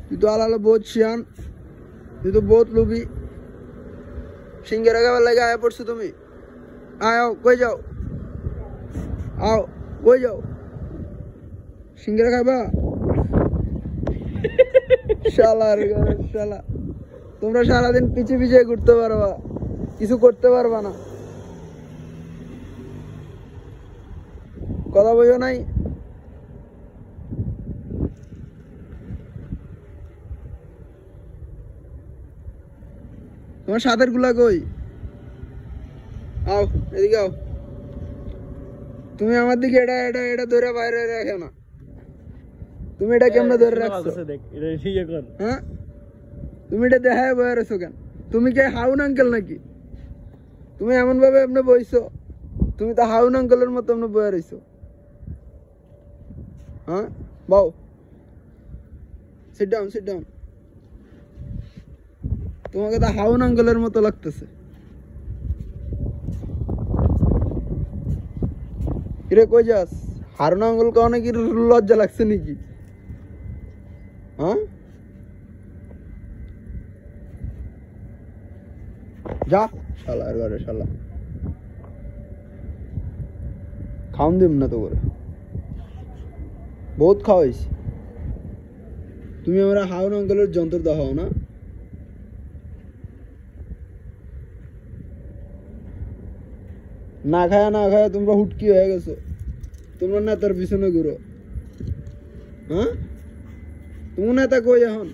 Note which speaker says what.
Speaker 1: তুই তো আলালো বহুত শিয়ান, তুই তো বহুত লোভী। সিঙ্গারা খাবার লাগে আয়া পড়ছো তুমি। আও কই যাও, আও কই যাও, সিঙ্গারা খাবা? শালার ঘরে শালা, তোমরা সারাদিন পিছে পিছে ঘুরতে পারবা, কিছু করতে পারবা না। কথা বইও নাই। তোমার সাথের গুলা কই? আও এদিকে আও। তুমি আমার দিকে এটা এটা এটা ধরে বাইরে রাখো না। তুমি এটা কেমনে ধরে রাখছো? হ্যাঁ, তুমি এটা দেখায় বয়ে রয়েছো কেন? তুমি কে হাউন আঙ্কেল নাকি? তুমি এমন ভাবে এমনি বইছো, তুমি তো হাউন আঙ্কেলের মতো এমনি বয়ে রয়েছো। হ্যাঁ বাও, সিট ডাউন সিট ডাউন। তোমাকে তো হাউন আঙ্কেলের মতো লাগতেছে। কিরে কই যাস? হারুন আঙ্কেল কারণে কি লজ্জা লাগছে নাকি? হ্যাঁ যা শালার ঘরে শালা, খাওন দিম না তো করে, বহুত খাওয়াইছি। তুমি আমরা হাউন আঙ্কেলের যন্ত্র দেখাও না। না খায়া না খায়া তোমরা হুটকি হয়ে গেছো, তোমরা নেতার পিছনে ঘুরো। হ্যাঁ, তোমার নেতা কই এখন?